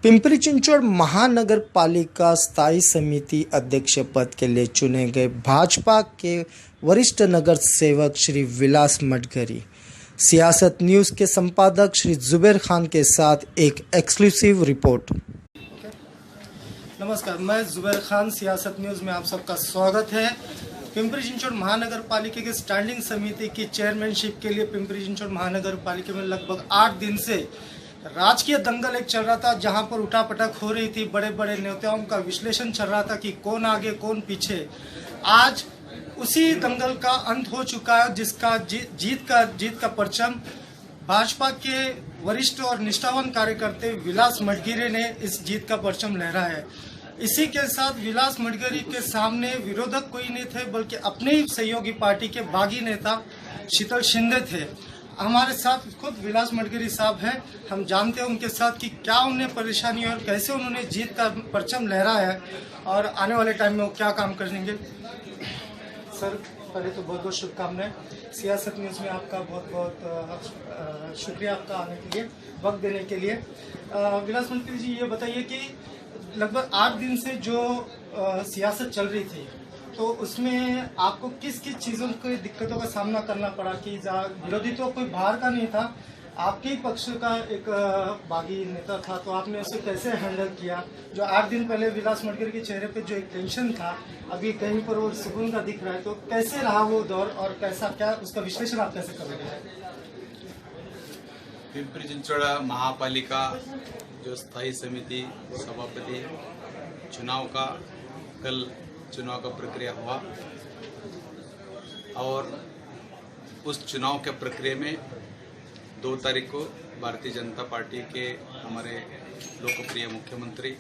पिंपरी चिंचवड महानगर पालिका स्थायी समिति अध्यक्ष पद के लिए चुने गए भाजपा के वरिष्ठ नगर सेवक श्री विलास मटघरी सियासत न्यूज़ के संपादक श्री जुबैर खान के साथ एक एक्सक्लूसिव रिपोर्ट। नमस्कार, मैं जुबैर खान, सियासत न्यूज़ में आप सबका स्वागत है। पिंपरी चिंचवड महानगर पालिका की स्टैंडिंग समिति की चेयरमैनशिप के लिए पिंपरी चिंचवड महानगर पालिका में लगभग 8 दिन से राजकीय दंगल एक चल रहा था, जहां पर उठापटक हो रही थी। बड़े बड़े नेताओं का विश्लेषण चल रहा था कि कौन आगे कौन पीछे। आज उसी दंगल का अंत हो चुका है, जिसका जीत का परचम भाजपा के वरिष्ठ और निष्ठावान कार्यकर्ता विलास मटघरी ने इस जीत का परचम लहराया है। इसी के साथ विलास मटघरी के सामने विरोधक कोई नहीं थे, बल्कि अपने ही सहयोगी पार्टी के बागी नेता शीतल शिंदे थे। हमारे साथ खुद विलास मटघरी साहब हैं। हम जानते हैं उनके साथ कि क्या उन्हें परेशानी और कैसे उन्होंने जीत का परचम लहराया है और आने वाले टाइम में वो क्या काम करेंगे। सर, पहले तो बहुत बहुत शुभकामनाएं। सियासत न्यूज़ में आपका बहुत बहुत शुक्रिया, आपका आने के लिए, वक्त देने के लिए। विलास मटघरी जी, ये बताइए कि लगभग 8 दिन से जो सियासत चल रही थी, तो उसमें आपको किस किस चीज़ों की दिक्कतों का सामना करना पड़ा कि विरोधी तो कोई बाहर का नहीं था, आपके ही पक्ष का एक बागी नेता था, तो आपने उसे कैसे हैंडल किया? जो 8 दिन पहले विलास मटघरी के चेहरे पे जो एक टेंशन था, अभी कहीं पर वो सुकून का दिख रहा है, तो कैसे रहा वो दौर और कैसा क्या उसका विश्लेषण आप कैसे करोगे? पिंपरी चिंचवड महापालिका जो स्थायी समिति सभापति चुनाव का कल चुनाव का प्रक्रिया हुआ और उस चुनाव के प्रक्रिया में 2 तारीख को भारतीय जनता पार्टी के हमारे लोकप्रिय मुख्यमंत्री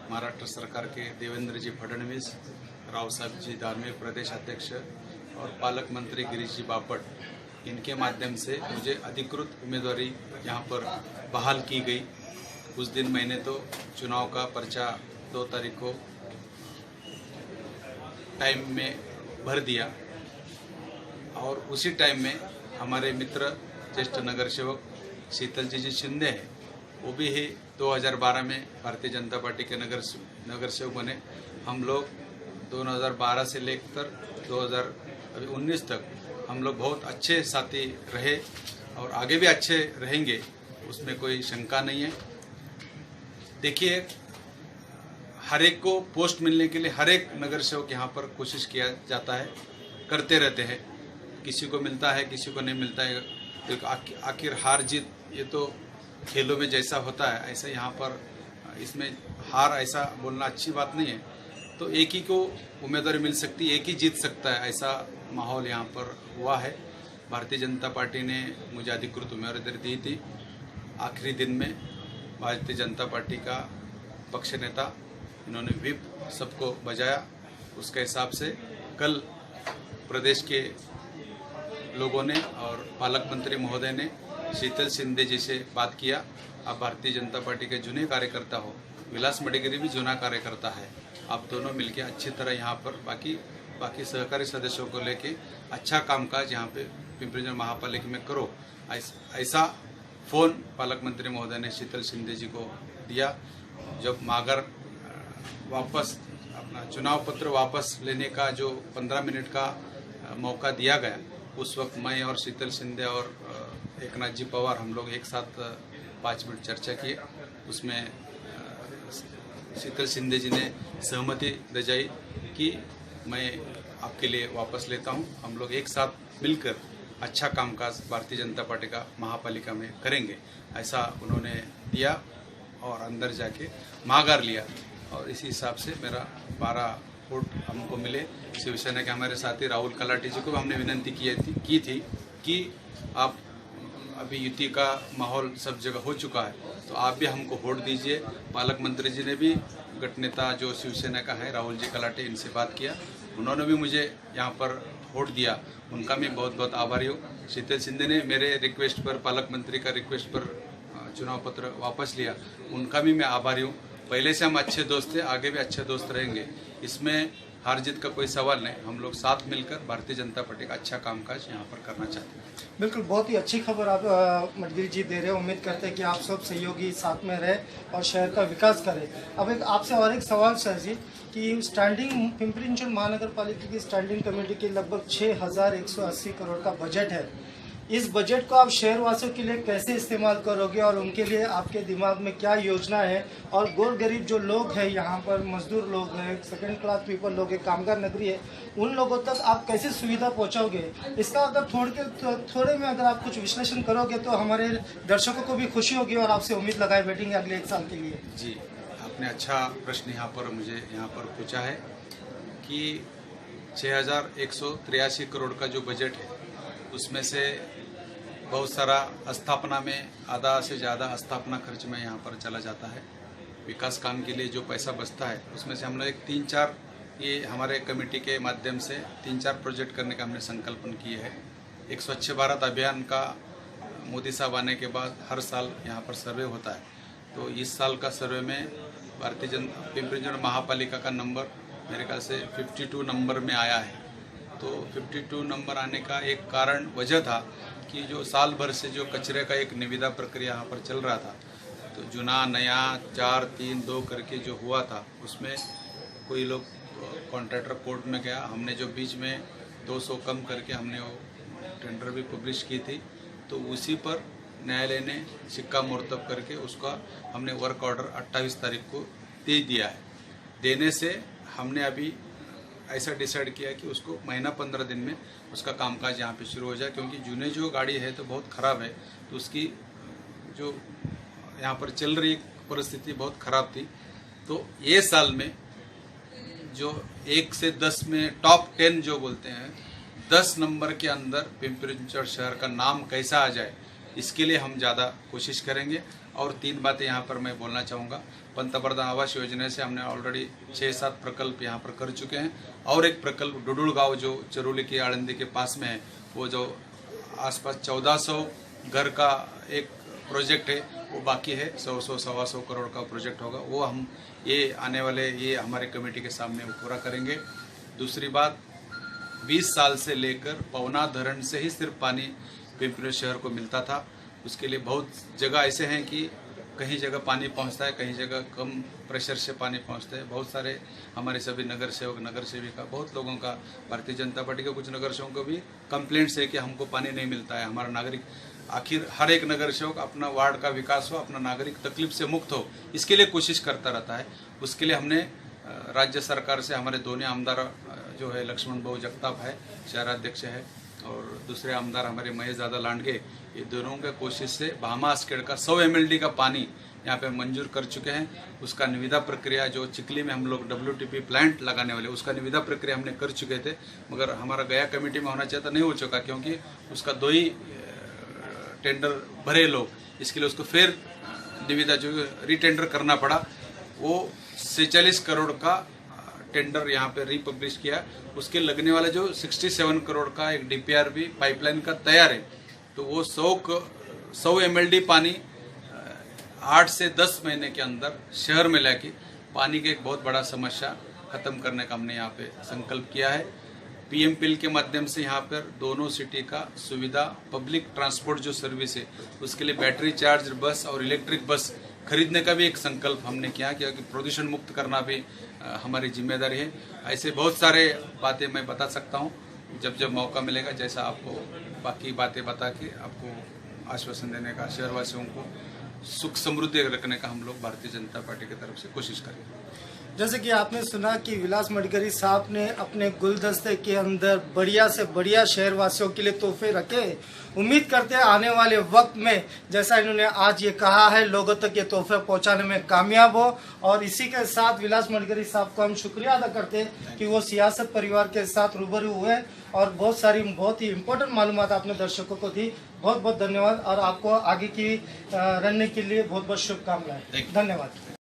महाराष्ट्र सरकार के देवेंद्र जी फडणवीस, राव साहब जी दानवे प्रदेश अध्यक्ष और पालक मंत्री गिरीश जी बापट, इनके माध्यम से मुझे अधिकृत उम्मीदवारी यहाँ पर बहाल की गई। उस दिन मैंने तो चुनाव का पर्चा 2 तारीख को टाइम में भर दिया और उसी टाइम में हमारे मित्र ज्येष्ठ नगर सेवक शीतल जी शिंदे हैं, वो भी ही 2012 में भारतीय जनता पार्टी के नगर सेवक बने। हम लोग 2012 से लेकर 2019 तक हम लोग बहुत अच्छे साथी रहे और आगे भी अच्छे रहेंगे, उसमें कोई शंका नहीं है। देखिए, हर एक को पोस्ट मिलने के लिए हर एक नगर सेवक यहाँ पर कोशिश किया जाता है, करते रहते हैं। किसी को मिलता है, किसी को नहीं मिलता है। तो आखिर हार जीत ये तो खेलों में जैसा होता है ऐसा यहाँ पर, इसमें हार ऐसा बोलना अच्छी बात नहीं है। तो एक ही को उम्मीदवारी मिल सकती है, एक ही जीत सकता है, ऐसा माहौल यहाँ पर हुआ है। भारतीय जनता पार्टी ने मुझे अधिकृत उम्मीदवारी दी थी। आखिरी दिन में भारतीय जनता पार्टी का पक्ष नेता इन्होंने व्हिप सबको बजाया, उसके हिसाब से कल प्रदेश के लोगों ने और पालक मंत्री महोदय ने शीतल शिंदे जी से बात किया। आप भारतीय जनता पार्टी के जुने कार्यकर्ता हो, विलास मटघरी भी जुना कार्यकर्ता है, आप दोनों मिलकर अच्छी तरह यहाँ पर बाकी सहकारी सदस्यों को लेके अच्छा कामकाज यहाँ पे पिंपरी चिंचवड महापालिका में करो, ऐसा फोन पालक मंत्री महोदय ने शीतल शिंदे जी को दिया। जब मागर वापस अपना चुनाव पत्र वापस लेने का जो 15 मिनट का मौका दिया गया, उस वक्त मैं और शीतल शिंदे और एकनाथ जी पवार हम लोग एक साथ 5 मिनट चर्चा किए। उसमें शीतल शिंदे जी ने सहमति दर्शाई कि मैं आपके लिए वापस लेता हूं, हम लोग एक साथ मिलकर अच्छा कामकाज भारतीय जनता पार्टी का महापालिका में करेंगे, ऐसा उन्होंने दिया और अंदर जाके माघार लिया। और इसी हिसाब से मेरा 12 वोट हमको मिले। शिवसेना के हमारे साथी राहुल कलाटी जी को भी हमने विनती की थी कि आप अभी युति का माहौल सब जगह हो चुका है, तो आप भी हमको वोट दीजिए। पालक मंत्री जी ने भी गठनेता जो शिवसेना का है राहुल जी कलाटी, इनसे बात किया, उन्होंने भी मुझे यहाँ पर वोट दिया, उनका मैं बहुत बहुत आभारी हूँ। शीतल शिंदे ने मेरे रिक्वेस्ट पर, पालक मंत्री का रिक्वेस्ट पर चुनाव पत्र वापस लिया, उनका भी मैं आभारी हूँ। पहले से हम अच्छे दोस्त थे, आगे भी अच्छे दोस्त रहेंगे। इसमें हार जीत का कोई सवाल नहीं, हम लोग साथ मिलकर भारतीय जनता पार्टी का अच्छा कामकाज यहाँ पर करना चाहते हैं। बिल्कुल, बहुत ही अच्छी खबर आप मटगिरी जी दे रहे हो। उम्मीद करते हैं कि आप सब सहयोगी साथ में रहे और शहर का विकास करें। अब एक आपसे और एक सवाल सर जी कि स्टैंडिंग पिंपरी चिंचवड महानगर पालिका की स्टैंडिंग कमेटी की लगभग 6180 करोड़ का बजट है। इस बजट को आप शहरवासियों के लिए कैसे इस्तेमाल करोगे और उनके लिए आपके दिमाग में क्या योजना है? और गोर गरीब जो लोग हैं यहाँ पर, मजदूर लोग हैं, सेकंड क्लास पीपल लोग हैं, कामगार नगरी है, उन लोगों तक आप कैसे सुविधा पहुँचाओगे? इसका अगर थोड़े में अगर आप कुछ विश्लेषण करोगे तो हमारे दर्शकों को भी खुशी होगी और आपसे उम्मीद लगाए बैठेंगे अगले 1 साल के लिए। जी, आपने अच्छा प्रश्न यहाँ पर मुझे यहाँ पर पूछा है कि 6183 करोड़ का जो बजट है उसमें से बहुत सारा स्थापना में, आधा से ज़्यादा स्थापना खर्च में यहाँ पर चला जाता है। विकास काम के लिए जो पैसा बचता है उसमें से हम लोग 3-4 ये हमारे कमेटी के माध्यम से 3-4 प्रोजेक्ट करने का हमने संकल्पन किए है। एक स्वच्छ भारत अभियान का मोदी साहब आने के बाद हर साल यहाँ पर सर्वे होता है, तो इस साल का सर्वे में भारतीय जनता पिंपरी चिंचवड महापालिका का नंबर मेरे ख्याल से 52 नंबर में आया है। तो 52 नंबर आने का एक कारण वजह था कि जो साल भर से जो कचरे का एक निविदा प्रक्रिया यहाँ पर चल रहा था, तो जुना नया 4, 3, 2 करके जो हुआ था उसमें कोई लोग कॉन्ट्रैक्टर कोर्ट में गया। हमने जो बीच में 200 कम करके हमने वो टेंडर भी पब्लिश की थी, तो उसी पर न्यायालय ने सिक्का मुर्तब करके उसका हमने वर्क ऑर्डर 28 तारीख को दे दिया है। देने से हमने अभी ऐसा डिसाइड किया कि उसको महीना 15 दिन में उसका कामकाज यहाँ पे शुरू हो जाए, क्योंकि जूने जो गाड़ी है तो बहुत ख़राब है, तो उसकी जो यहाँ पर चल रही परिस्थिति बहुत ख़राब थी। तो ये साल में जो 1 से 10 में टॉप 10 जो बोलते हैं, 10 नंबर के अंदर पिंपरी चिंचवड शहर का नाम कैसा आ जाए, इसके लिए हम ज़्यादा कोशिश करेंगे। और 3 बातें यहाँ पर मैं बोलना चाहूँगा। पंतप्रधान आवास योजना से हमने ऑलरेडी 6-7 प्रकल्प यहाँ पर कर चुके हैं, और एक प्रकल्प डुडुल गाँव जो चरोली की आळंदी के पास में है, वो जो आसपास 1400 घर का एक प्रोजेक्ट है वो बाकी है। 100-125 करोड़ का प्रोजेक्ट होगा, वो हम ये आने वाले ये हमारे कमेटी के सामने वो पूरा करेंगे। दूसरी बात, 20 साल से लेकर पवना धरण से ही सिर्फ पानी पिंपरी शहर को मिलता था। उसके लिए बहुत जगह ऐसे हैं कि कहीं जगह पानी पहुंचता है, कहीं जगह कम प्रेशर से पानी पहुंचता है। बहुत सारे हमारे सभी नगर सेवक, नगर सेविका, बहुत लोगों का, भारतीय जनता पार्टी के कुछ नगर सेवकों को भी कंप्लेंट्स है कि हमको पानी नहीं मिलता है। हमारा नागरिक, आखिर हर एक नगर सेवक अपना वार्ड का विकास हो, अपना नागरिक तकलीफ से मुक्त हो, इसके लिए कोशिश करता रहता है। उसके लिए हमने राज्य सरकार से हमारे दोनों आमदार जो है लक्ष्मण भाऊ जगताप है, शहराध्यक्ष है, और दूसरे आमदार हमारे महेश दादा लांडगे, ये दोनों के कोशिश से भामा स्केड का 100 MLD का पानी यहाँ पे मंजूर कर चुके हैं। उसका निविदा प्रक्रिया जो चिकली में हम लोग WTP प्लांट लगाने वाले, उसका निविदा प्रक्रिया हमने कर चुके थे, मगर हमारा गया कमेटी में होना चाहिए था, नहीं हो चुका, क्योंकि उसका 2 ही टेंडर भरे लोग, इसके लिए उसको फिर निविदा जो रीटेंडर करना पड़ा। वो 46 करोड़ का टेंडर यहाँ पे रीपब्लिश किया। उसके लगने वाला जो 67 करोड़ का एक DPR भी पाइपलाइन का तैयार है, तो वो 100 MLD पानी 8 से 10 महीने के अंदर शहर में लाके पानी की एक बहुत बड़ा समस्या खत्म करने का हमने यहाँ पे संकल्प किया है। PMPL के माध्यम से यहाँ पर दोनों सिटी का सुविधा, पब्लिक ट्रांसपोर्ट जो सर्विस है, उसके लिए बैटरी चार्ज बस और इलेक्ट्रिक बस खरीदने का भी एक संकल्प हमने किया, क्योंकि प्रदूषण मुक्त करना भी हमारी जिम्मेदारी है। ऐसे बहुत सारे बातें मैं बता सकता हूँ, जब मौका मिलेगा, जैसा आपको बाकी बातें बता के आपको आश्वासन देने का, शहरवासियों को सुख समृद्धि रखने का हम लोग भारतीय जनता पार्टी की तरफ से कोशिश करेंगे। जैसे कि आपने सुना कि विलास मटगिरी साहब ने अपने गुलदस्ते के अंदर बढ़िया से बढ़िया शहरवासियों के लिए तोहफे रखे। उम्मीद करते हैं आने वाले वक्त में, जैसा इन्होंने आज ये कहा है, लोगों तक ये तोहफे पहुंचाने में कामयाब हो। और इसी के साथ विलास मटगिरी साहब को हम शुक्रिया अदा करते हैं कि वो सियासत परिवार के साथ रूबरू हुए और बहुत ही इम्पोर्टेंट मालूमात आपने दर्शकों को दी। बहुत बहुत धन्यवाद, और आपको आगे की रणनीति के लिए बहुत बहुत शुभकामनाएं। धन्यवाद।